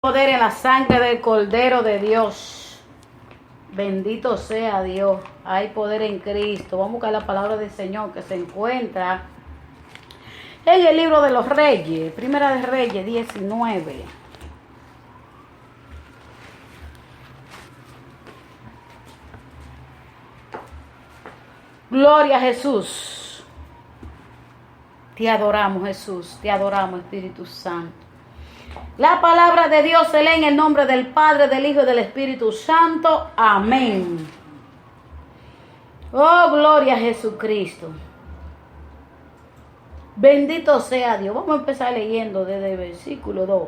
Poder en la sangre del Cordero de Dios. Bendito sea Dios. Hay poder en Cristo. Vamos a buscar la palabra del Señor que se encuentra en el libro de los Reyes. Primera de Reyes 19. Gloria a Jesús. Te adoramos, Jesús. Te adoramos, Espíritu Santo. La palabra de Dios se lee en el nombre del Padre, del Hijo y del Espíritu Santo. Amén. Oh, gloria a Jesucristo. Bendito sea Dios. Vamos a empezar leyendo desde el versículo 2.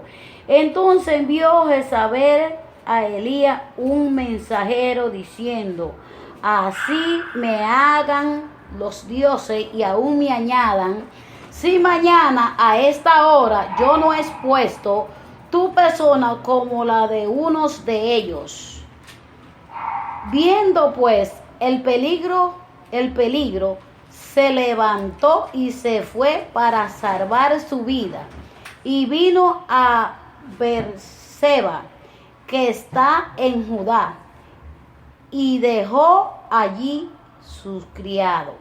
Entonces envió Jezabel a Elías un mensajero diciendo: así me hagan los dioses y aún me añadan, si mañana a esta hora yo no he expuesto tu persona como la de unos de ellos. Viendo pues el peligro, se levantó y se fue para salvar su vida. Y vino a Beerseba, que está en Judá, y dejó allí sus criados.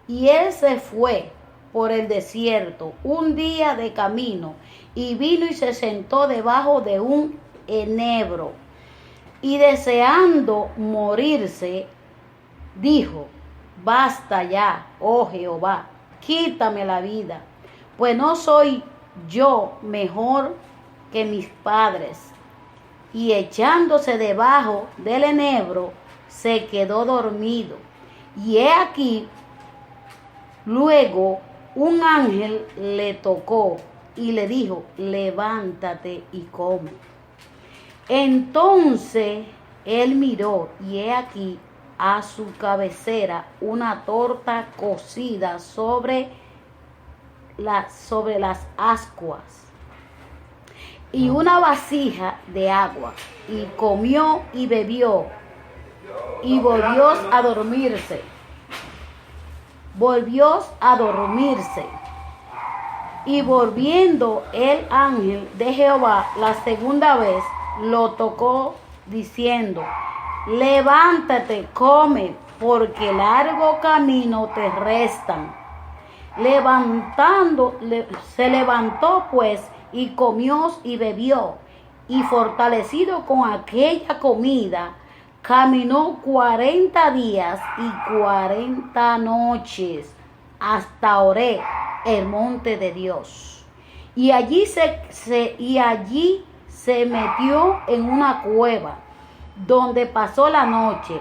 Y él se fue por el desierto un día de camino, y vino y se sentó debajo de un enebro, y deseando morirse, dijo: basta ya, oh Jehová, quítame la vida, pues no soy yo mejor que mis padres. Y echándose debajo del enebro, se quedó dormido. Y he aquí, luego un ángel le tocó y le dijo: levántate y come. Entonces él miró, y he aquí a su cabecera una torta cocida sobre las ascuas, y una vasija de agua, y comió y bebió, y volvió a dormirse. Y volviendo el ángel de Jehová la segunda vez, lo tocó diciendo: levántate, come, porque largo camino te restan. Se levantó pues y comió y bebió, y fortalecido con aquella comida, caminó 40 días y 40 noches hasta Horeb, el monte de Dios. Y allí se metió en una cueva, donde pasó la noche.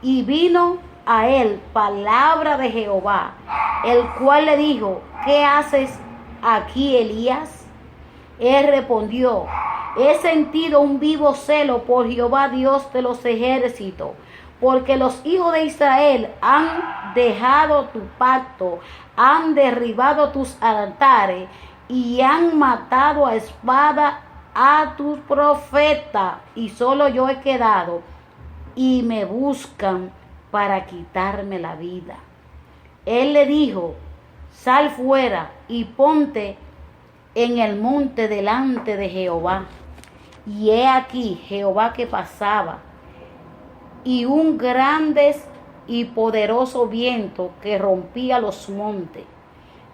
Y vino a él palabra de Jehová, el cual le dijo: ¿qué haces aquí, Elías? Él respondió: he sentido un vivo celo por Jehová Dios de los ejércitos, porque los hijos de Israel han dejado tu pacto, han derribado tus altares y han matado a espada a tus profetas, y solo yo he quedado, y me buscan para quitarme la vida. Él le dijo: sal fuera y ponte en el monte delante de Jehová. Y he aquí Jehová que pasaba, y un grande y poderoso viento que rompía los montes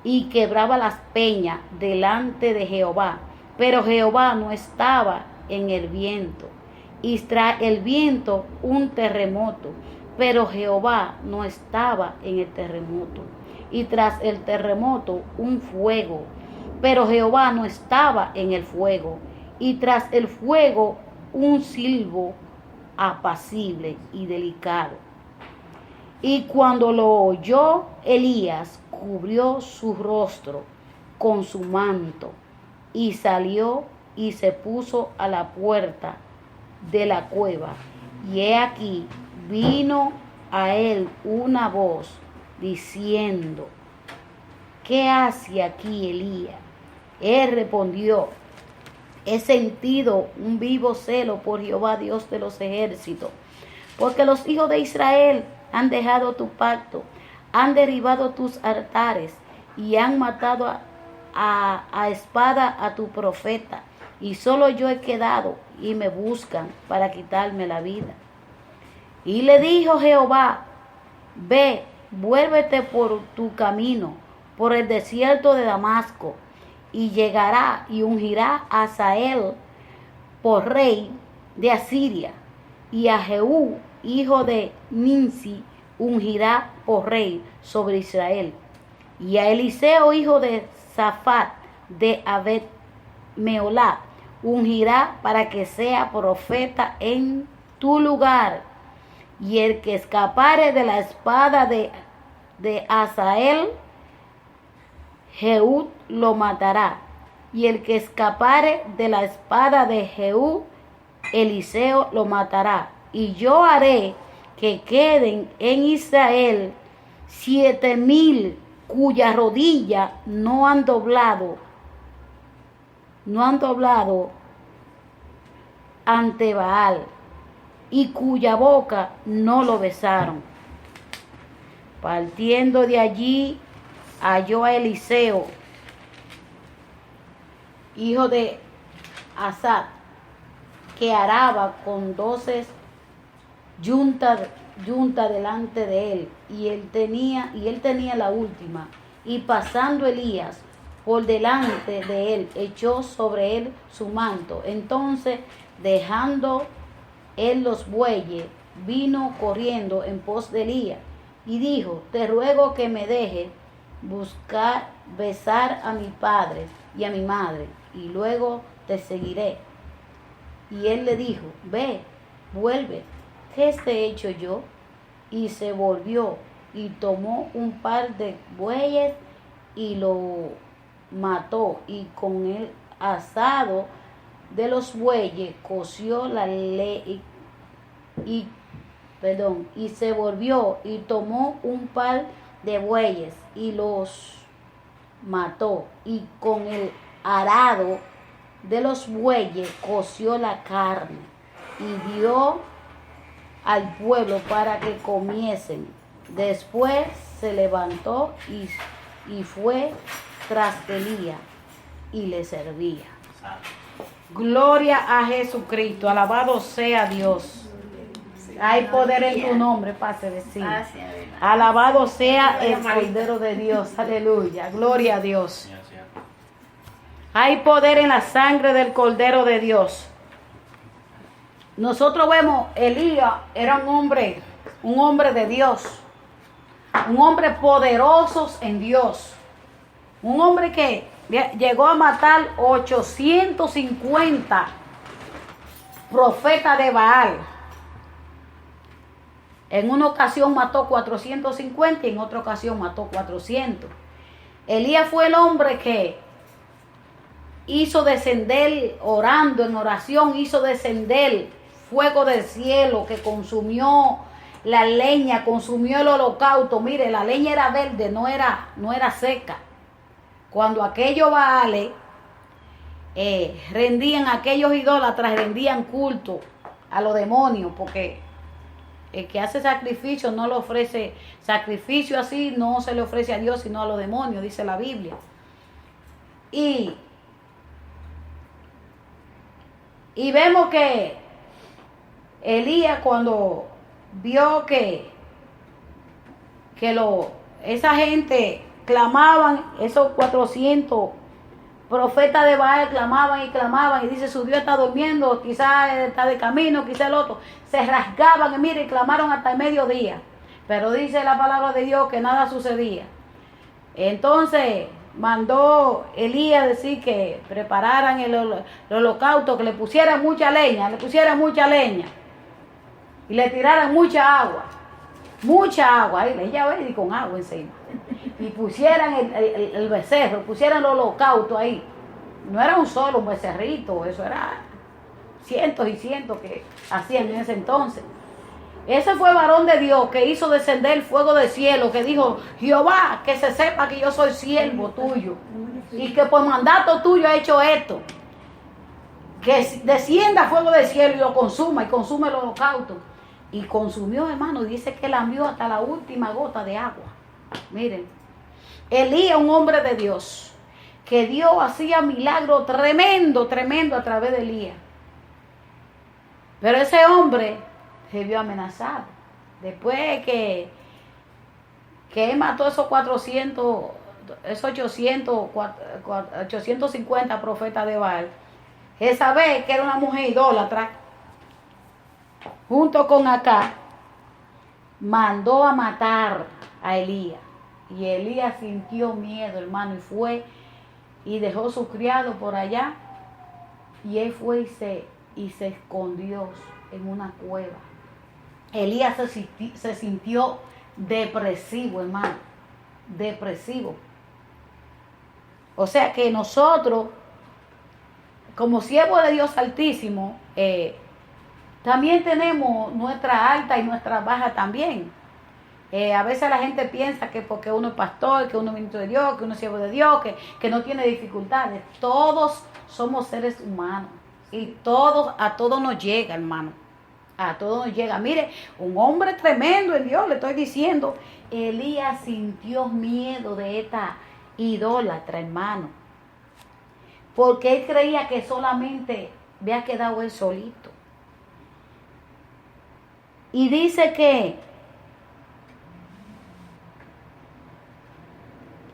y quebraba las peñas delante de Jehová. Pero Jehová no estaba en el viento. Y tras el viento un terremoto, pero Jehová no estaba en el terremoto. Y tras el terremoto un fuego, pero Jehová no estaba en el fuego. Y tras el fuego un silbo apacible y delicado. Y cuando lo oyó Elías, cubrió su rostro con su manto, y salió y se puso a la puerta de la cueva. Y he aquí vino a él una voz diciendo: ¿qué hace aquí, Elías? Él respondió: he sentido un vivo celo por Jehová Dios de los ejércitos, porque los hijos de Israel han dejado tu pacto, han derribado tus altares y han matado a espada a tu profeta, y solo yo he quedado, y me buscan para quitarme la vida. Y le dijo Jehová: ve, vuélvete por tu camino, por el desierto de Damasco, y llegará y ungirá a Hazael por rey de Asiria, y a Jehú, hijo de Nimsi, ungirá por rey sobre Israel, y a Eliseo, hijo de Safat, de Abed Meolá, ungirá para que sea profeta en tu lugar. Y el que escapare de la espada de Hazael, Jehú lo matará. Y el que escapare de la espada de Jehú, Eliseo lo matará. Y yo haré que queden en Israel 7,000 cuya rodilla no han doblado ante Baal, y cuya boca no lo besaron. Partiendo de allí, halló a Eliseo, hijo de Asad, que araba con 12 yuntas delante de él, y él tenía la última. Y pasando Elías por delante de él, echó sobre él su manto. Entonces, dejando él los bueyes, vino corriendo en pos de Elías y dijo: te ruego que me dejes besar a mi padre y a mi madre, y luego te seguiré. Y él le dijo: ve, vuelve, ¿qué te he hecho yo? Y se volvió y tomó un par de bueyes y lo mató, y con el asado de los bueyes coció la ley y se volvió y tomó un par de bueyes y los mató, y con el arado de los bueyes coció la carne y dio al pueblo para que comiesen. Después se levantó y fue tras Elías y le servía. Gloria a Jesucristo, alabado sea Dios. Hay poder en tu nombre, pase decir. Alabado sea el Cordero de Dios, aleluya, gloria a Dios. Hay poder en la sangre del Cordero de Dios. Nosotros vemos, Elías era un hombre de Dios, un hombre poderoso en Dios, un hombre que llegó a matar 850 profetas de Baal. En una ocasión mató 450 y en otra ocasión mató 400. Elías fue el hombre que hizo descender, orando en oración, hizo descender fuego del cielo que consumió la leña, consumió el holocausto. Mire, la leña era verde, no era seca. Cuando aquellos Baales rendían, aquellos idólatras rendían culto a los demonios, porque el que hace sacrificio no le ofrece sacrificio así, no se le ofrece a Dios sino a los demonios, dice la Biblia. Y vemos que Elías, cuando vio que esa gente clamaban, esos 400 profetas de Baal clamaban y dice: su Dios está durmiendo, quizás está de camino, quizás el otro. Se rasgaban y mire, y clamaron hasta el mediodía. Pero dice la palabra de Dios que nada sucedía. Entonces mandó Elías decir que prepararan el holocausto, que le pusieran mucha leña, y le tiraran mucha agua, ahí ella ve, y con agua encima, y pusieran el becerro, pusieran el holocausto ahí. No era un solo un becerrito, eso era cientos y cientos que hacían en ese entonces. Ese fue el varón de Dios que hizo descender el fuego del cielo, que dijo: Jehová, que se sepa que yo soy siervo tuyo y que por mandato tuyo he hecho esto. Que descienda fuego del cielo y lo consuma, y consume el holocausto. Y consumió, hermano, dice que lamió hasta la última gota de agua. Miren, Elías, un hombre de Dios, que Dios hacía milagro tremendo, tremendo a través de Elías. Pero ese hombre se vio amenazado. Después que él mató esos 850 profetas de Baal, Jezabel, que era una mujer idólatra, junto con Acab, mandó a matar a Elías. Y Elías sintió miedo, hermano, y fue y dejó su criado por allá. Y él fue y se escondió en una cueva. Elías se sintió depresivo, hermano, depresivo. O sea que nosotros, como siervos de Dios Altísimo, también tenemos nuestra alta y nuestra baja también. A veces la gente piensa que porque uno es pastor, que uno es ministro de Dios, que uno es siervo de Dios, que no tiene dificultades. Todos somos seres humanos y a todos nos llega, hermano. A todos nos llega. Mire, un hombre tremendo en Dios, le estoy diciendo. Elías sintió miedo de esta idólatra, hermano. Porque él creía que solamente había quedado él solito. Y dice que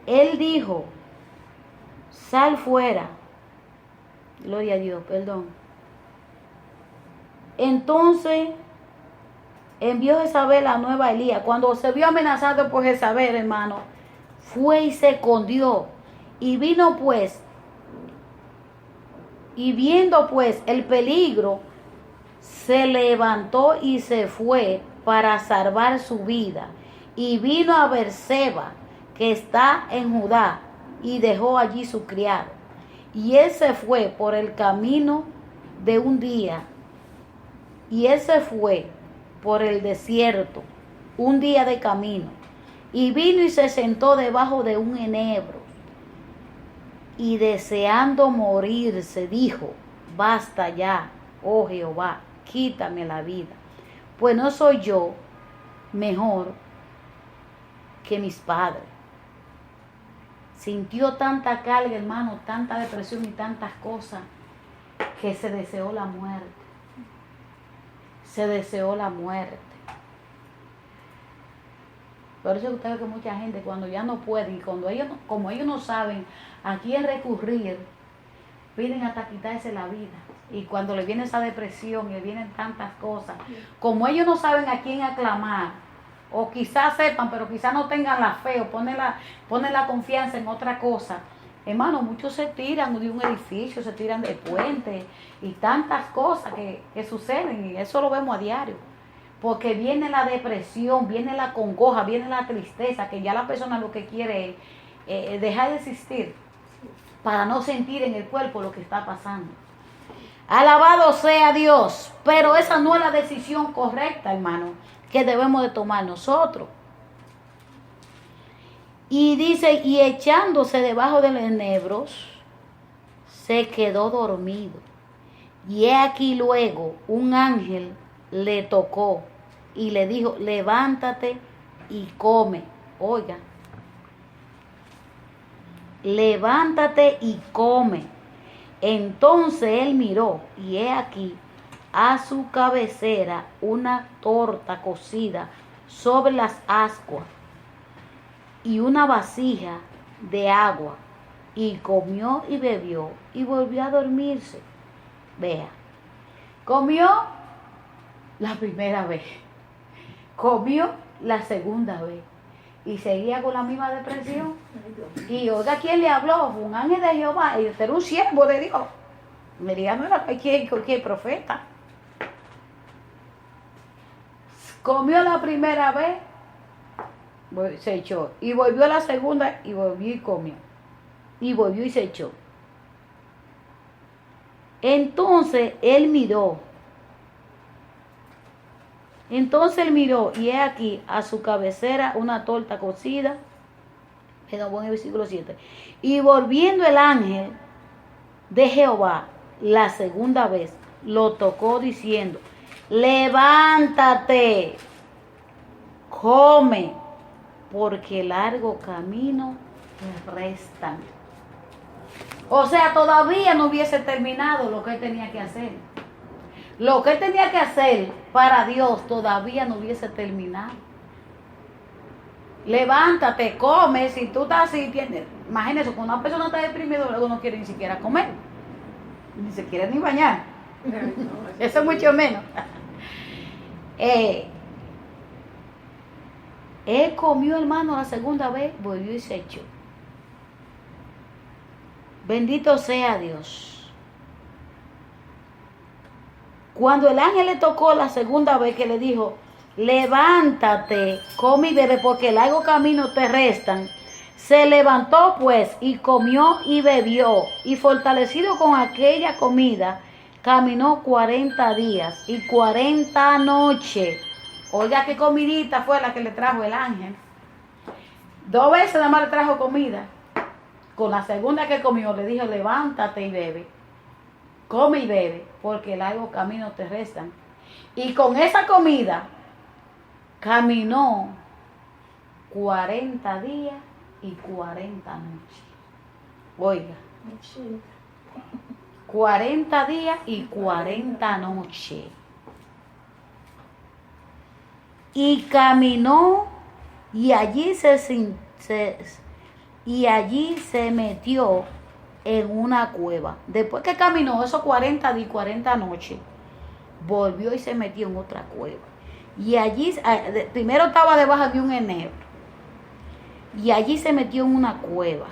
él dijo, sal fuera. Gloria a Dios, perdón. Entonces envió Jezabel a nueva Elías. Cuando se vio amenazado por Jezabel, hermano, fue y se escondió. Y vino pues, y viendo pues el peligro, se levantó y se fue para salvar su vida. Y vino a Beerseba, que está en Judá, y dejó allí su criado. Y él se fue por el camino de un día. Y él se fue por el desierto, un día de camino. Y vino y se sentó debajo de un enebro. Y deseando morirse, dijo, basta ya, oh Jehová, quítame la vida, pues no soy yo mejor que mis padres. Sintió tanta carga, hermano, tanta depresión y tantas cosas, que se deseó la muerte. Se deseó la muerte. Por eso usted ve que mucha gente, cuando ya no pueden, como ellos no saben a quién recurrir, piden hasta quitarse la vida. Y cuando le viene esa depresión y le vienen tantas cosas, como ellos no saben a quién aclamar, o quizás sepan, pero quizás no tengan la fe, o ponen la confianza en otra cosa. Hermano, muchos se tiran de un edificio, se tiran de puentes y tantas cosas que suceden, y eso lo vemos a diario. Porque viene la depresión, viene la congoja, viene la tristeza, que ya la persona lo que quiere es dejar de existir para no sentir en el cuerpo lo que está pasando. Alabado sea Dios, pero esa no es la decisión correcta, hermano, que debemos de tomar nosotros. Y dice, y echándose debajo de los enebros, se quedó dormido. Y he aquí luego un ángel le tocó y le dijo, levántate y come. Oiga, levántate y come. Entonces él miró y he aquí a su cabecera una torta cocida sobre las ascuas y una vasija de agua, y comió y bebió y volvió a dormirse. Vea, comió la primera vez, comió la segunda vez y seguía con la misma depresión. Y oiga, ¿quién le habló? Fue un ángel de Jehová, y este era un siervo de Dios. Mira, no era cualquier profeta. Comió la primera vez, se echó, y volvió a la segunda y volvió y comió, y volvió y se echó. Entonces él miró y he aquí a su cabecera una torta cocida. En el versículo 7. Y volviendo el ángel de Jehová la segunda vez, lo tocó diciendo, levántate, come, porque largo camino te restan. O sea, todavía no hubiese terminado lo que él tenía que hacer. Lo que él tenía que hacer para Dios todavía no hubiese terminado. Levántate, come. Si tú estás así, imagínese, cuando una persona está deprimida, luego no quiere ni siquiera comer. Ni se quiere ni bañar. Eso es mucho menos. Él comió, hermano, la segunda vez, volvió y se echó. Bendito sea Dios. Cuando el ángel le tocó la segunda vez, que le dijo, levántate, come y bebe, porque largo camino te restan, se levantó pues y comió y bebió, y fortalecido con aquella comida, caminó 40 días y 40 noches. Oiga, qué comidita fue la que le trajo el ángel. 2 veces nada más le trajo comida. Con la segunda que comió le dijo, levántate y bebe, come y bebe, porque largo camino te restan. Y con esa comida caminó 40 días y 40 noches. Oiga, 40 días y 40 noches. Y caminó y allí se metió en una cueva. Después que caminó esos 40 días y 40 noches, volvió y se metió en otra cueva. Y allí, primero estaba debajo de un enebro. Y allí se metió en una cueva,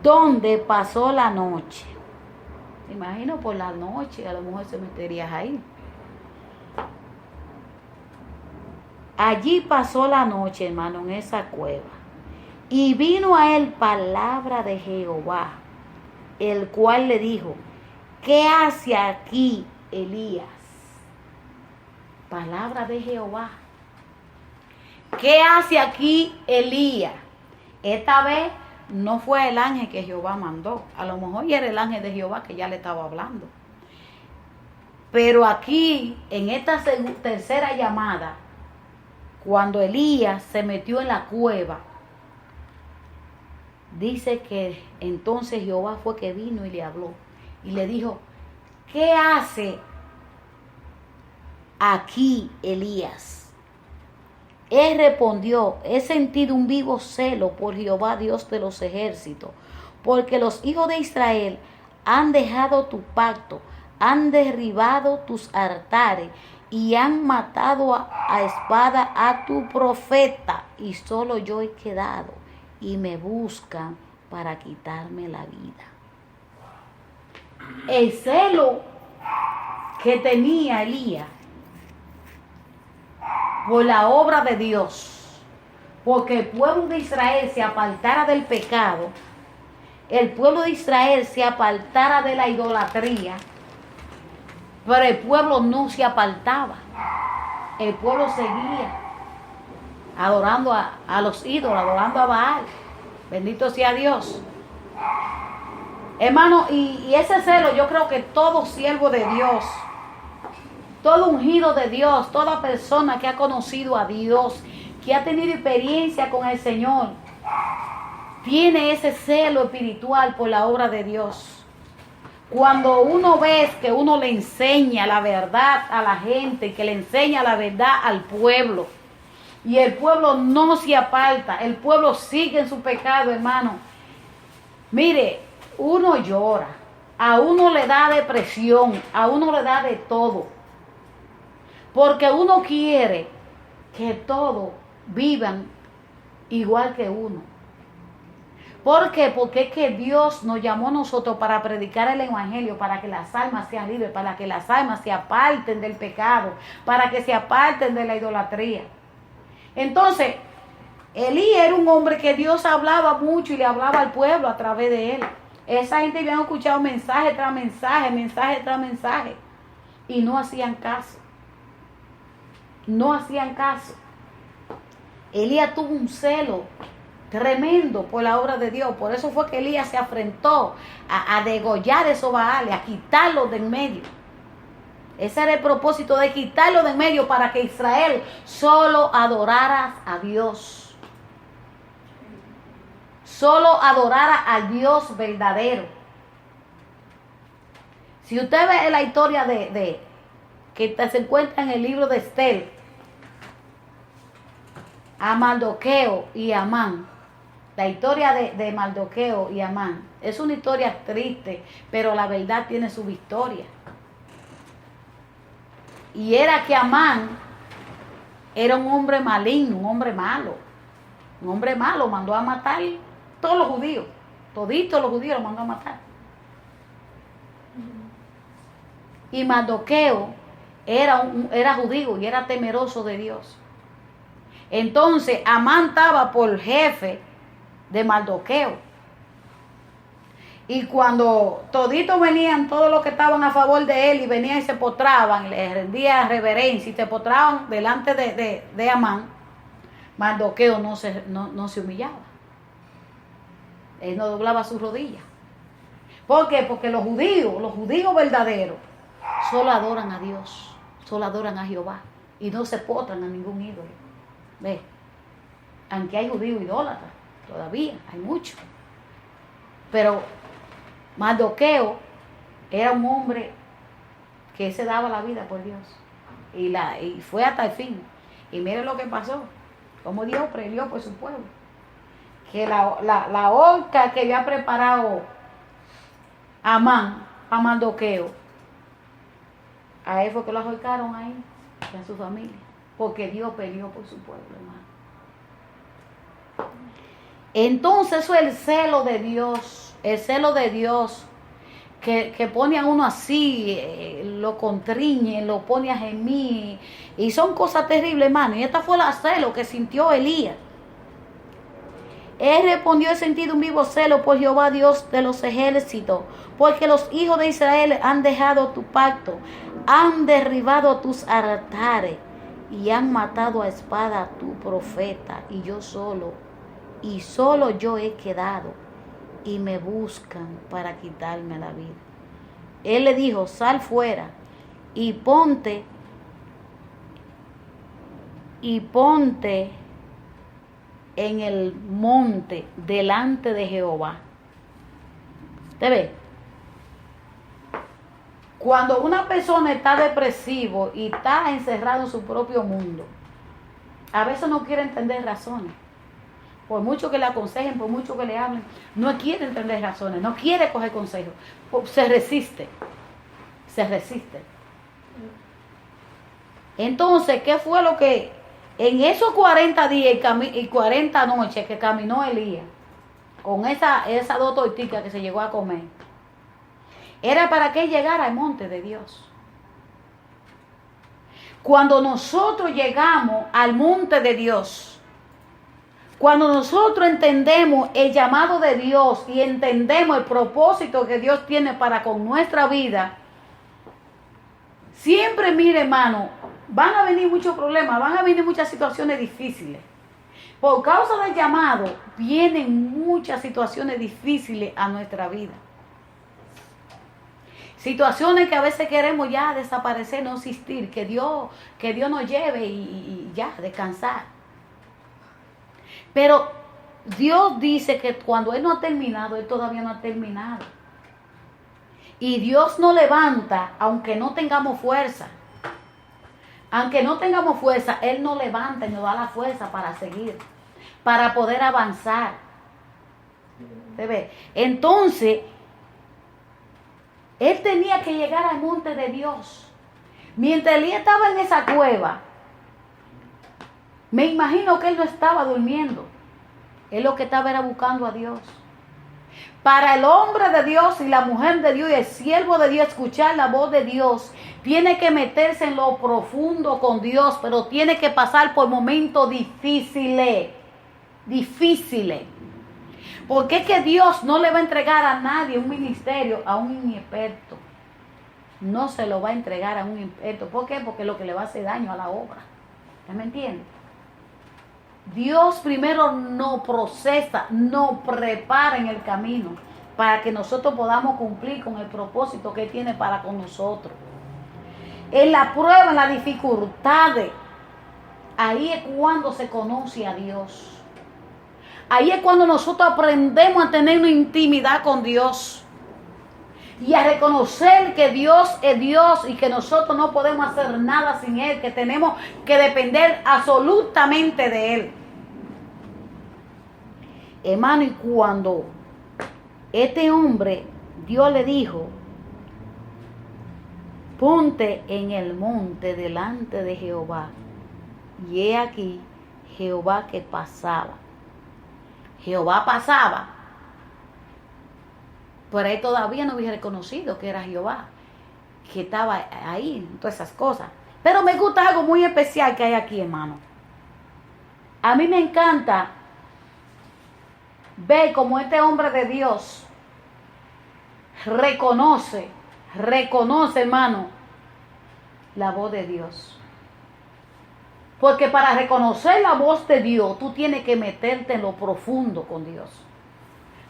donde pasó la noche. Me imagino por la noche, a lo mejor se metería ahí. Allí pasó la noche, hermano, en esa cueva. Y vino a él palabra de Jehová, el cual le dijo, ¿qué hace aquí Elías? Palabra de Jehová. ¿Qué hace aquí Elías? Esta vez no fue el ángel que Jehová mandó. A lo mejor ya era el ángel de Jehová que ya le estaba hablando. Pero aquí, en esta tercera llamada, cuando Elías se metió en la cueva, dice que entonces Jehová fue que vino y le habló. Y le dijo, ¿qué hace aquí Elías? Él respondió, he sentido un vivo celo por Jehová Dios de los ejércitos, porque los hijos de Israel han dejado tu pacto, han derribado tus altares y han matado a espada a tu profeta, y solo yo he quedado, y me buscan para quitarme la vida. El celo que tenía Elías por la obra de Dios, porque el pueblo de Israel se apartara del pecado, el pueblo de Israel se apartara de la idolatría, pero el pueblo no se apartaba. El pueblo seguía adorando a los ídolos, adorando a Baal. Bendito sea Dios. Hermano, y ese celo, yo creo que todo siervo de Dios, todo ungido de Dios, toda persona que ha conocido a Dios, que ha tenido experiencia con el Señor, tiene ese celo espiritual por la obra de Dios. Cuando uno ve que uno le enseña la verdad a la gente, que le enseña la verdad al pueblo, y el pueblo no se aparta, el pueblo sigue en su pecado, hermano. Mire, uno llora, a uno le da depresión, a uno le da de todo, porque uno quiere que todos vivan igual que uno. ¿Por qué? Porque es que Dios nos llamó a nosotros para predicar el evangelio, para que las almas sean libres, para que las almas se aparten del pecado, para que se aparten de la idolatría. Entonces, Elías era un hombre que Dios hablaba mucho y le hablaba al pueblo a través de él. Esa gente habían escuchado mensaje tras mensaje, mensaje tras mensaje, y no hacían caso. No hacían caso. Elías tuvo un celo tremendo por la obra de Dios. Por eso fue que Elías se afrentó a degollar esos Baales, a quitarlos de en medio. Ese era el propósito, de quitarlo de en medio, para que Israel solo adorara a Dios. solo adorara al Dios verdadero. Si usted ve la historia que se encuentra en el libro de Esther, a Mardoqueo y Amán, la historia de Mardoqueo y Amán, es una historia triste, pero la verdad tiene su victoria. Y era que Amán era un hombre maligno, un hombre malo. Un hombre malo, mandó a matar todos los judíos. Toditos los judíos los mandó a matar. Y Mardoqueo era judío y era temeroso de Dios. Entonces Amán estaba por jefe de Mardoqueo. Y cuando toditos venían, todos los que estaban a favor de él, y venían y se postraban, le rendían reverencia y se postraban delante de Amán, Mardoqueo no se humillaba. Él no doblaba sus rodillas. ¿Por qué? Porque los judíos verdaderos, solo adoran a Dios, solo adoran a Jehová y no se postran a ningún ídolo. ¿Ves? Aunque hay judíos idólatras, todavía hay muchos. Pero Mardoqueo era un hombre que se daba la vida por Dios y fue hasta el fin. Y mire lo que pasó, como Dios peleó por su pueblo. Que la horca que había preparado Amán a Mardoqueo, a él fue que lo ahorcaron ahí y a su familia, porque Dios peleó por su pueblo, hermano. Entonces eso es el celo de Dios que pone a uno así, lo contriñe, lo pone a gemir, y son cosas terribles, hermano. Y esta fue la celo que sintió Elías. Él respondió: he sentido un vivo celo por Jehová Dios de los ejércitos, porque los hijos de Israel han dejado tu pacto, han derribado tus altares y han matado a espada a tu profeta, y solo yo he quedado, y me buscan para quitarme la vida. Él le dijo: sal fuera y ponte en el monte delante de Jehová. ¿Te ve? Cuando una persona está depresivo y está encerrado en su propio mundo, a veces no quiere entender razones. Por mucho que le aconsejen, por mucho que le hablen, no quiere entender razones, no quiere coger consejos, se resiste. Entonces, ¿qué fue lo que en esos 40 días y 40 noches que caminó Elías con esas 2 tortillas que se llegó a comer? Era para que él llegara al monte de Dios. Cuando nosotros llegamos al monte de Dios, cuando nosotros entendemos el llamado de Dios y entendemos el propósito que Dios tiene para con nuestra vida, siempre, mire, hermano, van a venir muchos problemas, van a venir muchas situaciones difíciles. Por causa del llamado, vienen muchas situaciones difíciles a nuestra vida. Situaciones que a veces queremos ya desaparecer, no existir, que Dios nos lleve y ya, descansar. Pero Dios dice que cuando Él no ha terminado, Él todavía no ha terminado. Y Dios nos levanta aunque no tengamos fuerza. Aunque no tengamos fuerza, Él nos levanta y nos da la fuerza para seguir, para poder avanzar. ¿Se ve? Entonces, Él tenía que llegar al monte de Dios. Mientras Elías estaba en esa cueva, me imagino que él no estaba durmiendo. Él lo que estaba era buscando a Dios. Para el hombre de Dios y la mujer de Dios y el siervo de Dios, escuchar la voz de Dios, tiene que meterse en lo profundo con Dios, pero tiene que pasar por momentos difíciles. Porque es que Dios no le va a entregar a nadie un ministerio, a un inexperto. No se lo va a entregar a un inexperto. ¿Por qué? Porque es lo que le va a hacer daño a la obra. ¿Ya me entiende? Dios primero nos procesa, nos prepara en el camino para que nosotros podamos cumplir con el propósito que Él tiene para con nosotros. En la prueba, en las dificultades, ahí es cuando se conoce a Dios. Ahí es cuando nosotros aprendemos a tener una intimidad con Dios y a reconocer que Dios es Dios y que nosotros no podemos hacer nada sin Él, que tenemos que depender absolutamente de Él. Hermano, y cuando este hombre, Dios le dijo, ponte en el monte delante de Jehová. Y he aquí Jehová que pasaba. Jehová pasaba. Pero él todavía no había reconocido que era Jehová, que estaba ahí, todas esas cosas. Pero me gusta algo muy especial que hay aquí, hermano. A mí me encanta ver cómo este hombre de Dios reconoce, hermano, la voz de Dios. Porque para reconocer la voz de Dios, tú tienes que meterte en lo profundo con Dios.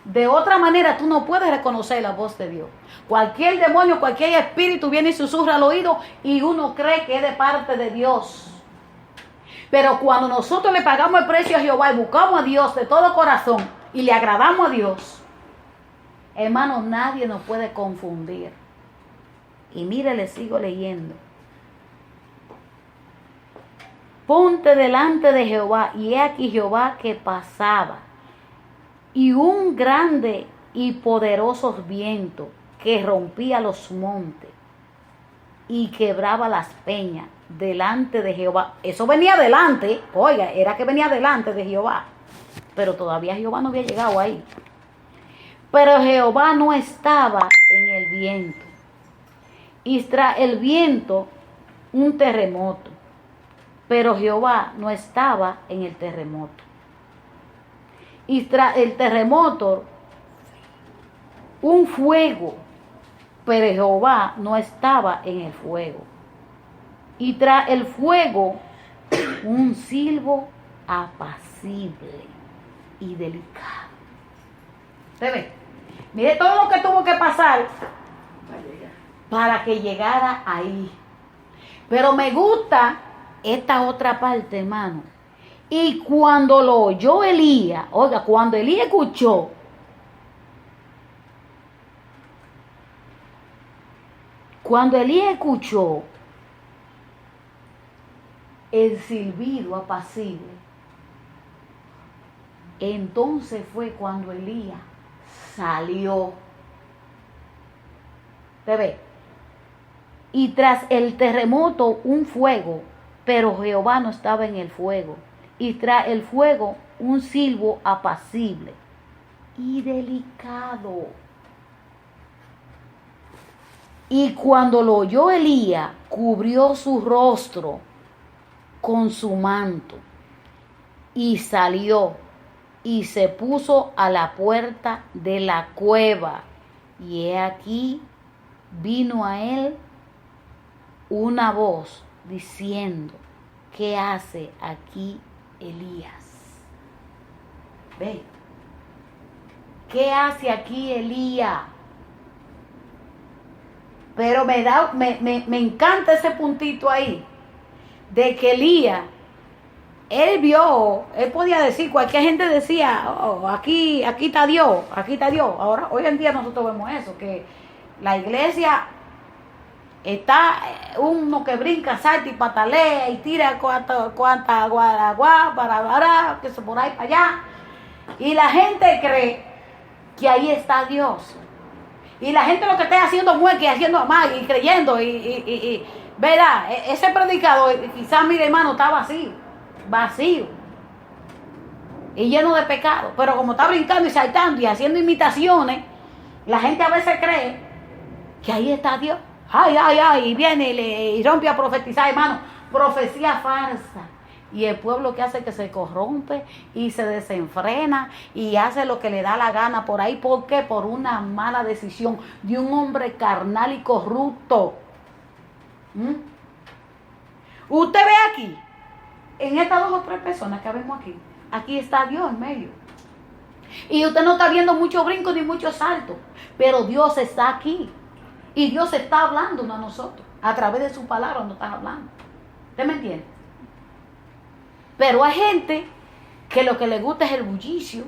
De otra manera, tú no puedes reconocer la voz de Dios. Cualquier demonio, cualquier espíritu viene y susurra al oído y uno cree que es de parte de Dios. Pero cuando nosotros le pagamos el precio a Jehová y buscamos a Dios de todo corazón y le agradamos a Dios, hermano, nadie nos puede confundir. Y mire, le sigo leyendo. Ponte delante de Jehová, y he aquí Jehová que pasaba, y un grande y poderoso viento que rompía los montes y quebraba las peñas delante de Jehová. Eso venía delante, oiga, era que venía delante de Jehová, pero todavía Jehová no había llegado ahí. Pero Jehová no estaba en el viento, y tras el viento un terremoto. Pero Jehová no estaba en el terremoto. Y tras el terremoto, un fuego. Pero Jehová no estaba en el fuego. Y tras el fuego, un silbo apacible y delicado. ¿Usted ve? Mire todo lo que tuvo que pasar para que llegara ahí. Pero me gusta esta otra parte, hermano. Y cuando lo oyó Elías, oiga, cuando Elías escuchó, el silbido apacible, entonces fue cuando Elías salió. ¿Te ve? Y tras el terremoto un fuego, pero Jehová no estaba en el fuego. Y tras el fuego un silbo apacible y delicado. Y cuando lo oyó Elías, cubrió su rostro con su manto y salió y se puso a la puerta de la cueva. Y he aquí vino a él una voz diciendo, ¿qué hace aquí Elías? Ve, ¿qué hace aquí Elías? Pero me encanta ese puntito ahí, de que Elías, él vio, él podía decir, cualquier gente decía, oh, aquí está Dios, aquí está Dios. Ahora, hoy en día nosotros vemos eso, que la iglesia está uno que brinca, salta y patalea y tira cuanta guaragua, para que se por ahí para allá. Y la gente cree que ahí está Dios. Y la gente lo que está haciendo mueque, haciendo amague y creyendo y verá, ese predicador quizás, mire hermano, está vacío y lleno de pecado. Pero como está brincando y saltando y haciendo imitaciones, la gente a veces cree que ahí está Dios. Y viene y rompe a profetizar, hermano. Profecía falsa. Y el pueblo que hace que se corrompe y se desenfrena y hace lo que le da la gana por ahí. ¿Por qué? Por una mala decisión de un hombre carnal y corrupto. Usted ve aquí, en estas 2 o 3 personas que vemos aquí está Dios en medio. Y usted no está viendo muchos brincos ni muchos saltos, pero Dios está aquí. Y Dios está hablando a nosotros, a través de su palabra nos está hablando. ¿Usted me entiende? Pero hay gente que lo que le gusta es el bullicio,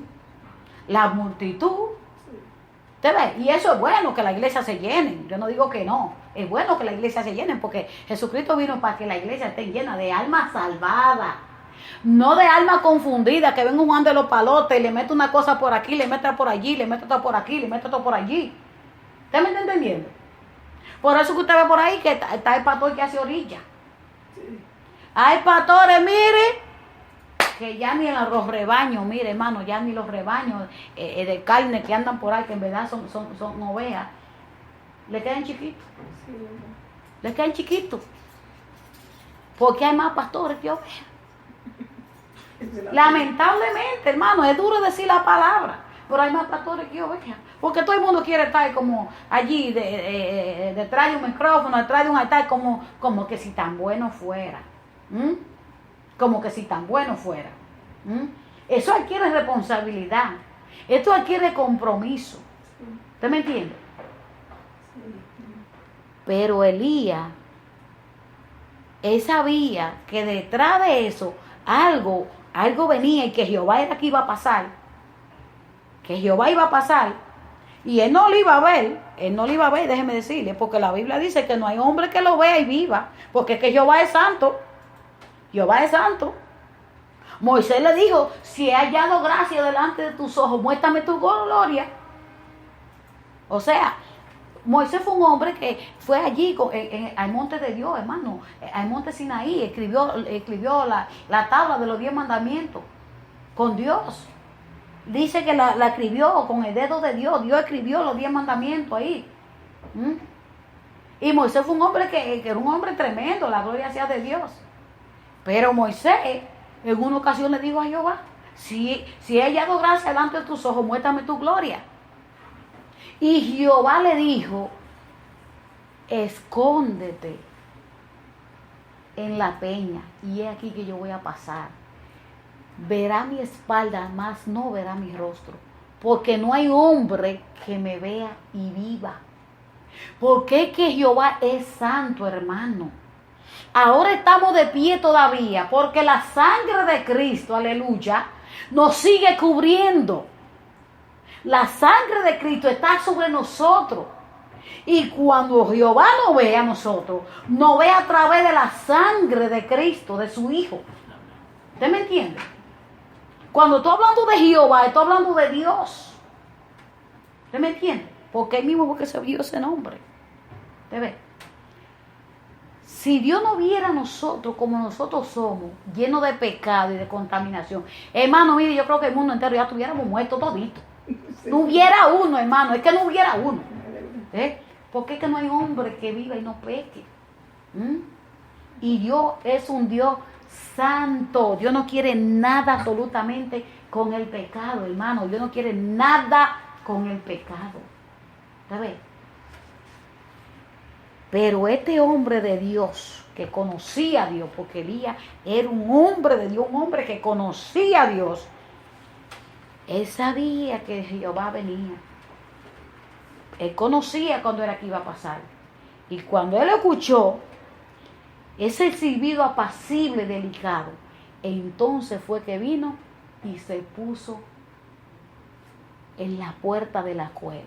la multitud. ¿Usted ve? Y eso es bueno, que la iglesia se llene. Yo no digo que no. Es bueno que la iglesia se llene, porque Jesucristo vino para que la iglesia esté llena de almas salvadas. No de almas confundidas, que ven un Juan de los palotes y le mete una cosa por aquí, le mete por allí, le mete otra por aquí, le mete otra por allí. ¿Usted me está entendiendo? Por eso que usted ve por ahí que está el pastor que hace orilla. Sí. Hay pastores, mire, que ya ni los rebaños, mire hermano, ya ni los rebaños de carne que andan por ahí, que en verdad son ovejas, le quedan chiquitos. Sí. Le quedan chiquitos. Porque hay más pastores que ovejas. Lamentablemente, hermano, es duro decir la palabra, pero hay más pastores que ovejas. Porque todo el mundo quiere estar como allí, detrás de un micrófono, detrás de un altar, como que si tan bueno fuera. Como que si tan bueno fuera. Eso adquiere responsabilidad. Esto adquiere compromiso. ¿Usted me entiende? Pero Elías, él sabía que detrás de eso algo venía y que Jehová era que iba a pasar. Que Jehová iba a pasar. Y él no lo iba a ver, déjeme decirle, porque la Biblia dice que no hay hombre que lo vea y viva, porque es que Jehová es santo. Jehová es santo. Moisés le dijo, si he hallado gracia delante de tus ojos, muéstrame tu gloria. O sea, Moisés fue un hombre que fue allí al monte de Dios, hermano, al monte Sinaí, escribió la tabla de los 10 mandamientos con Dios. Dice que la escribió con el dedo de Dios. Dios escribió los 10 mandamientos ahí. Y Moisés fue un hombre que era un hombre tremendo, la gloria sea de Dios. Pero Moisés en una ocasión le dijo a Jehová, si he hallado gracia delante de tus ojos, muéstrame tu gloria. Y Jehová le dijo, escóndete en la peña, y he aquí que yo voy a pasar. Verá mi espalda, mas no verá mi rostro, porque no hay hombre que me vea y viva. Porque es que Jehová es santo, hermano. Ahora estamos de pie todavía, porque la sangre de Cristo, aleluya, nos sigue cubriendo. La sangre de Cristo está sobre nosotros. Y cuando Jehová nos ve a nosotros, nos ve a través de la sangre de Cristo, de su Hijo. ¿Usted me entiende? Cuando estoy hablando de Jehová, estoy hablando de Dios. ¿Usted me entiende? Porque él mismo porque se vio ese nombre. ¿Usted ve? Si Dios no viera a nosotros como nosotros somos, llenos de pecado y de contaminación, hermano, mire, yo creo que el mundo entero ya estuviéramos muertos toditos. Sí. No hubiera uno, hermano, es que no hubiera uno. Porque es que no hay hombre que viva y no peque. Y Dios es un Dios santo. Dios no quiere nada absolutamente con el pecado, hermano. Dios no quiere nada con el pecado. ¿Sabes? Pero este hombre de Dios, que conocía a Dios, porque Elías era un hombre de Dios, un hombre que conocía a Dios, él sabía que Jehová venía. Él conocía cuando era que iba a pasar. Y cuando él escuchó ese silbido apacible, delicado, entonces fue que vino y se puso en la puerta de la cueva.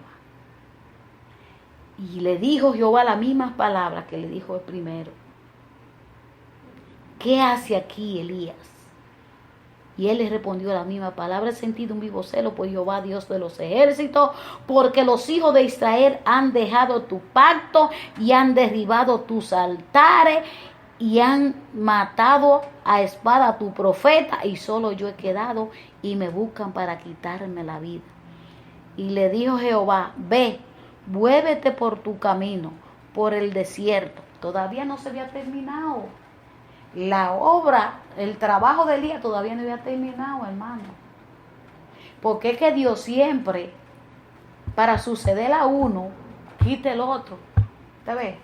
Y le dijo Jehová las mismas palabras que le dijo el primero. ¿Qué hace aquí Elías? Y él le respondió la misma palabra. He sentido un vivo celo por Jehová, Dios de los ejércitos, porque los hijos de Israel han dejado tu pacto y han derribado tus altares y han matado a espada a tu profeta, y solo yo he quedado y me buscan para quitarme la vida. Y le dijo Jehová, ve, muévete por tu camino, por el desierto. Todavía no se había terminado. La obra, el trabajo de Elías todavía no había terminado, hermano. Porque es que Dios siempre, para suceder a uno, quita el otro. ¿Usted ve?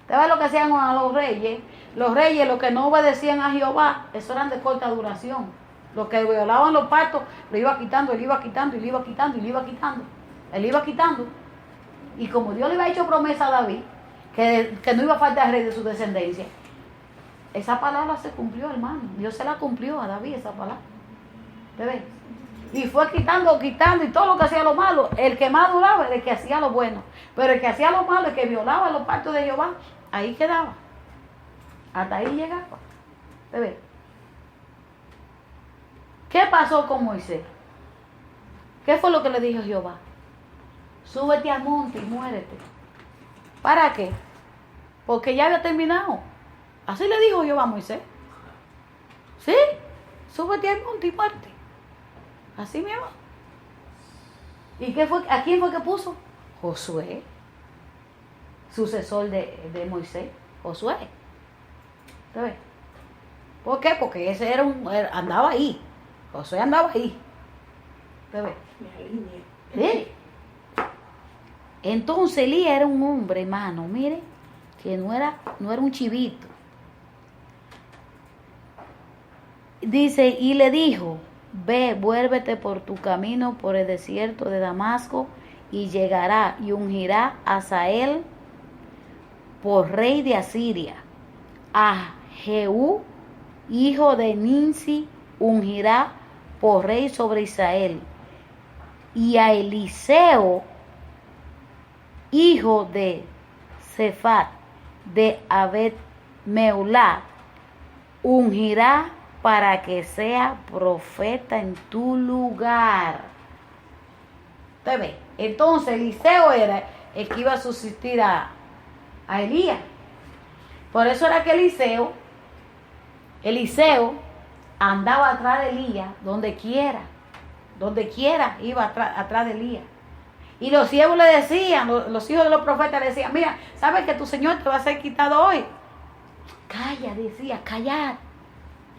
¿Usted ve lo que hacían a los reyes? Los reyes, los que no obedecían a Jehová, eso eran de corta duración. Los que violaban los pactos, lo iba quitando, él iba quitando, y le iba quitando, y le iba quitando. Él iba quitando. Y como Dios le había hecho promesa a David, que no iba a faltar rey de su descendencia, esa palabra se cumplió, hermano. Dios se la cumplió a David, esa palabra. ¿Te ves? Y fue quitando y todo lo que hacía lo malo. El que más duraba era el que hacía lo bueno. Pero el que hacía lo malo, el que violaba los pactos de Jehová, ahí quedaba. Hasta ahí llegaba. ¿Te ves? ¿Qué pasó con Moisés? ¿Qué fue lo que le dijo Jehová? Súbete al monte y muérete. ¿Para qué? Porque ya había terminado. Así le dijo Jehová a Moisés. ¿Sí? Súbete al monte y muérete. Así mismo. ¿Y qué fue? ¿A quién fue que puso? Josué. Sucesor de Moisés. Josué. ¿Te ves? ¿Por qué? Porque ese andaba ahí. Josué andaba ahí. ¿Te ves? ¿Sí? Entonces Elías era un hombre, hermano, mire, que no era un chivito. Dice, y le dijo, ve, vuélvete por tu camino por el desierto de Damasco, y llegará y ungirá a Hazael por rey de Asiria. A Jehú, hijo de Nimsi, ungirá por rey sobre Israel. Y a Eliseo, hijo de Safat, de Abed Meulá, ungirá para que sea profeta en tu lugar. ¿Te ves? Entonces Eliseo era el que iba a sustituir a Elías. Por eso era que Eliseo andaba atrás de Elías donde quiera iba atrás de Elías. Y los siervos le decían, los hijos de los profetas le decían, mira, ¿sabes que tu Señor te va a ser quitado hoy? Calla, decía, callad,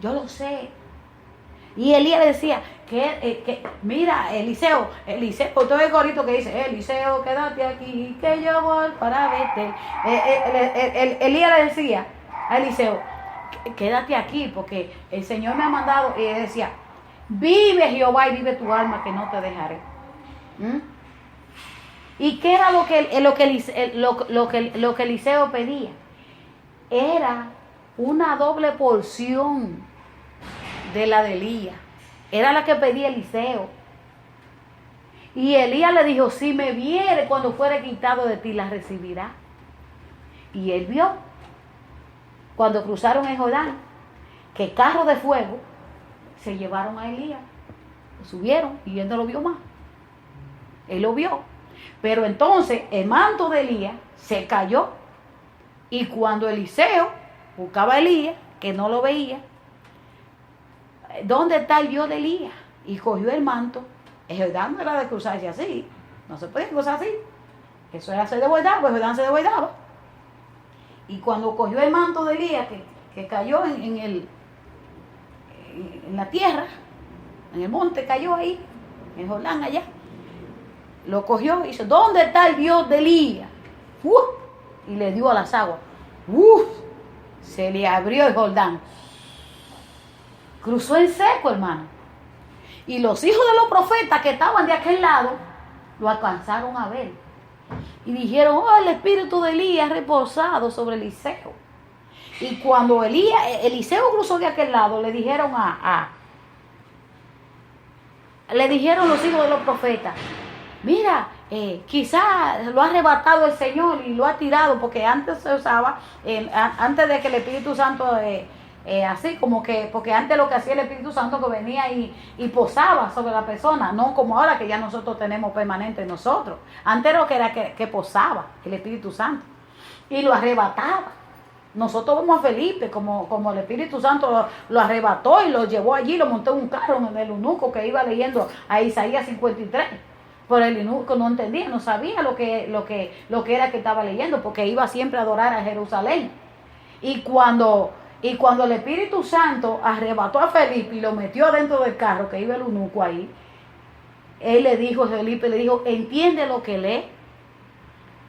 yo lo sé. Y Elías le decía, mira, Eliseo, todo el gorrito que dice, Eliseo, quédate aquí, que yo voy para verte. Elías le decía a Eliseo, quédate aquí, porque el Señor me ha mandado. Y él decía, vive Jehová y vive tu alma, que no te dejaré. ¿Y qué era lo que Eliseo pedía? Era una doble porción de la de Elías. Era la que pedía Eliseo. Y Elías le dijo, si me viere cuando fuere quitado de ti, la recibirá. Y él vio, cuando cruzaron el Jordán, que carros de fuego se llevaron a Elías. Lo subieron y él no lo vio más. Él lo vio. Pero entonces el manto de Elías se cayó. Y cuando Eliseo buscaba a Elías, que no lo veía, ¿dónde está el Dios de Elías? Y cogió el manto. El Jordán no era de cruzarse así. No se podía cruzar así. Eso era se desbordaba, el Jordán se desbordaba. Y cuando cogió el manto de Elías, que cayó en la tierra, en el monte cayó ahí, en Jordán allá, lo cogió y dice, ¿dónde está el Dios de Elías? Y le dio a las aguas. Se le abrió el Jordán. Cruzó en seco, hermano. Y los hijos de los profetas que estaban de aquel lado lo alcanzaron a ver. Y dijeron, el espíritu de Elías reposado sobre Eliseo. Y cuando Eliseo cruzó de aquel lado, le dijeron le dijeron los hijos de los profetas, mira, quizás lo ha arrebatado el Señor y lo ha tirado, porque antes se usaba, antes de que el Espíritu Santo, así como que, porque antes lo que hacía el Espíritu Santo que venía y posaba sobre la persona, no como ahora que ya nosotros tenemos permanente en nosotros. Antes lo que era que posaba el Espíritu Santo y lo arrebataba. Nosotros vemos a Felipe como el Espíritu Santo lo arrebató y lo llevó allí, lo montó en un carro en el eunuco que iba leyendo a Isaías 53. Pero el eunuco no entendía, no sabía lo que era que estaba leyendo, porque iba siempre a adorar a Jerusalén. Y cuando el Espíritu Santo arrebató a Felipe y lo metió dentro del carro que iba el eunuco ahí, él le dijo, Felipe le dijo, ¿entiende lo que lee?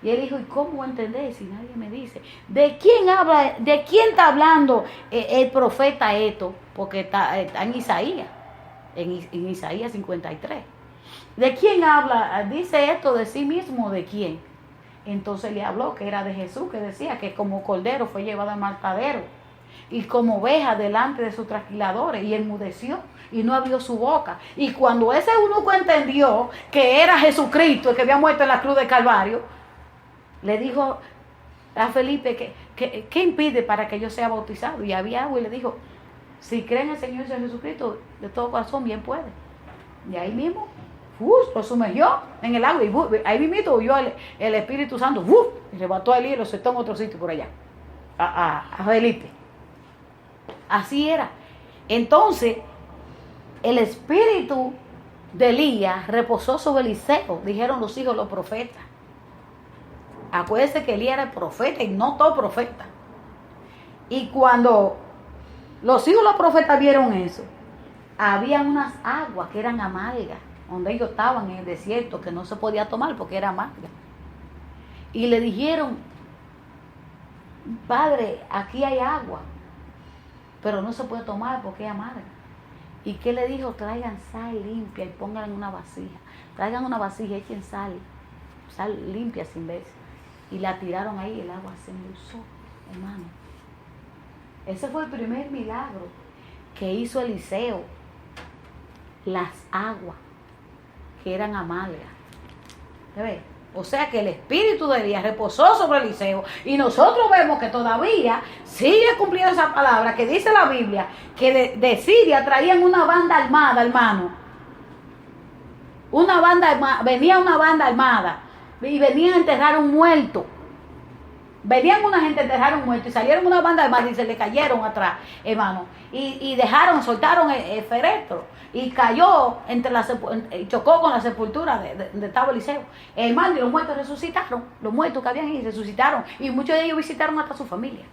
Y él dijo, ¿y cómo entender si nadie me dice? ¿De quién habla? ¿De quién está hablando el profeta esto? Porque está en Isaías, en Isaías 53. ¿De quién habla? ¿Dice esto de sí mismo o de quién? Entonces le habló que era de Jesús, que decía que como cordero fue llevado al matadero. y como oveja delante de sus trasquiladores, y enmudeció y no abrió su boca. Y cuando ese eunuco entendió que era Jesucristo el que había muerto en la cruz de Calvario, le dijo a Felipe ¿qué impide para que yo sea bautizado? Y había agua, y le dijo, si creen en el Señor Jesucristo de todo corazón, bien puede. Y ahí mismo lo sumergió en el agua, y ahí mismo huyó el Espíritu Santo, y arrebató a Elías y lo soltó en otro sitio por allá, a Felipe. Así era. Entonces el espíritu de Elías reposó sobre Eliseo, dijeron los hijos de los profetas. Acuérdense que Elías era el profeta y no todo profeta. Y cuando los hijos de los profetas vieron eso, había unas aguas que eran amargas, donde ellos estaban en el desierto, que no se podía tomar porque era amarga. Y le dijeron, Padre, aquí hay agua, pero no se puede tomar porque es amarga. ¿Y qué le dijo? Traigan sal limpia y pónganla en una vasija. Traigan una vasija, echen sal limpia sin vez. Y la tiraron ahí y el agua se endulzó, hermano. Ese fue el primer milagro que hizo Eliseo. Las aguas que eran amargas. ¿Ves? O sea que el espíritu de Elías reposó sobre Eliseo, y nosotros vemos que todavía sigue cumpliendo esa palabra que dice la Biblia, que de Siria traían una banda armada, hermano. Venía una banda armada y venían a enterrar un muerto. Venían una gente a enterrar un muerto y salieron una banda armada y se le cayeron atrás, hermano. Y soltaron el féretro. Y cayó y chocó con la sepultura de estaba Eliseo. Hermano, y los muertos resucitaron. Los muertos que habían ahí resucitaron. Y muchos de ellos visitaron hasta su familia.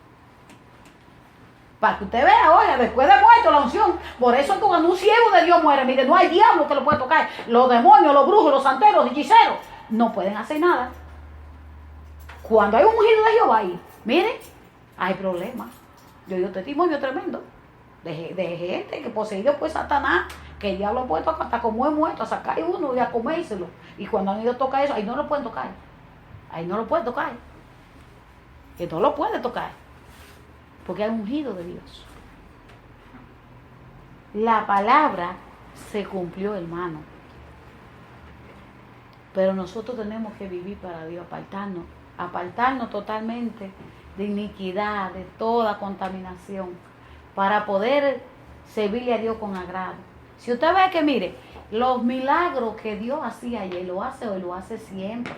Para que usted vea, oiga, después de muerto la unción. Por eso que cuando un siervo de Dios muere, mire, no hay diablo que lo pueda tocar. Los demonios, los brujos, los santeros, los hechiceros, no pueden hacer nada. Cuando hay un ungido de Jehová ahí, mire, hay problemas. Yo doy testimonio tremendo de gente que poseído por Satanás, que el diablo puede tocar hasta como es muerto, a sacar uno y a comérselo. Y cuando han ido a tocar eso, ahí no lo pueden tocar. Ahí no lo pueden tocar. Que no lo puede tocar. Porque hay un ungido de Dios. La palabra se cumplió, hermano. Pero nosotros tenemos que vivir para Dios, apartarnos totalmente de iniquidad, de toda contaminación, para poder servirle a Dios con agrado. Si usted ve que, mire, los milagros que Dios hacía ayer, lo hace hoy, lo hace siempre.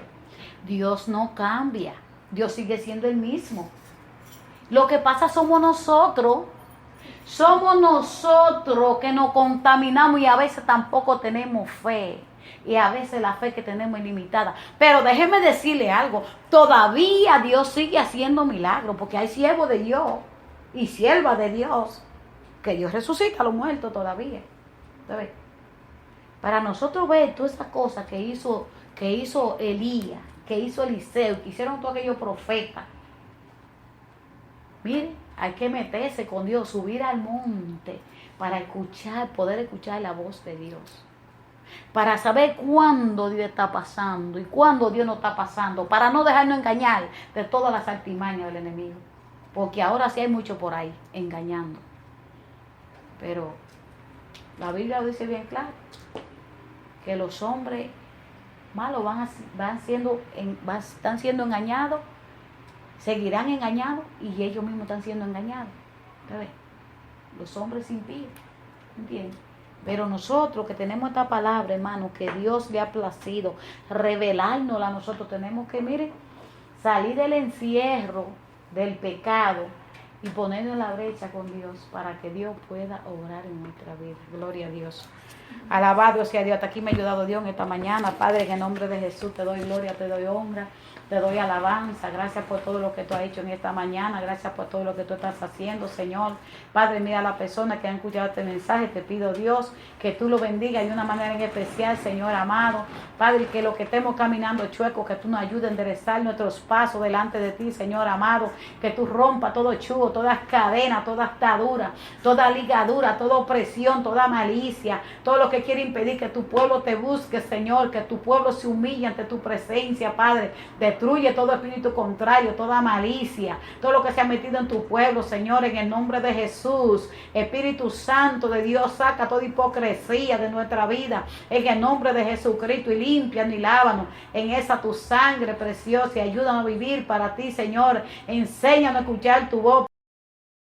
Dios no cambia, Dios sigue siendo el mismo. Lo que pasa somos nosotros que nos contaminamos y a veces tampoco tenemos fe. Y a veces la fe que tenemos es limitada. Pero déjeme decirle algo, todavía Dios sigue haciendo milagros, porque hay siervos de Dios y siervas de Dios, que Dios resucita a los muertos todavía. ¿Sabes? Para nosotros ver todas esas cosas que hizo Elías, que hizo Eliseo, que hicieron todos aquellos profetas. Mire, hay que meterse con Dios, subir al monte para poder escuchar la voz de Dios. Para saber cuándo Dios está pasando y cuándo Dios no está pasando, para no dejarnos engañar de todas las artimañas del enemigo, porque ahora sí hay mucho por ahí engañando. Pero la Biblia dice bien claro que los hombres malos están siendo engañados, seguirán engañados, y ellos mismos están siendo engañados. ¿Sabes? Los hombres impíos, ¿entiendes? Pero nosotros que tenemos esta palabra, hermano, que Dios le ha placido revelárnosla a nosotros, tenemos que, mire, salir del encierro del pecado y ponernos en la brecha con Dios para que Dios pueda obrar en nuestra vida. Gloria a Dios. Alabado sea Dios. Hasta aquí me ha ayudado Dios en esta mañana. Padre, en el nombre de Jesús te doy gloria, te doy honra, te doy alabanza. Gracias por todo lo que tú has hecho en esta mañana. Gracias por todo lo que tú estás haciendo, Señor. Padre, mira a las personas que han escuchado este mensaje. Te pido, Dios, que tú lo bendigas de una manera en especial, Señor amado. Padre, que lo que estemos caminando chueco, que tú nos ayudes a enderezar nuestros pasos delante de ti, Señor amado. Que tú rompas todo chugo, todas cadenas, toda atadura, toda ligadura, toda opresión, toda malicia, todo lo que quiere impedir que tu pueblo te busque, Señor. Que tu pueblo se humille ante tu presencia, Padre, de Destruye todo espíritu contrario, toda malicia, todo lo que se ha metido en tu pueblo, Señor, en el nombre de Jesús. Espíritu Santo de Dios, saca toda hipocresía de nuestra vida en el nombre de Jesucristo y límpianos y lávanos en esa tu sangre preciosa y ayúdanos a vivir para ti, Señor. Enséñanos a escuchar tu voz.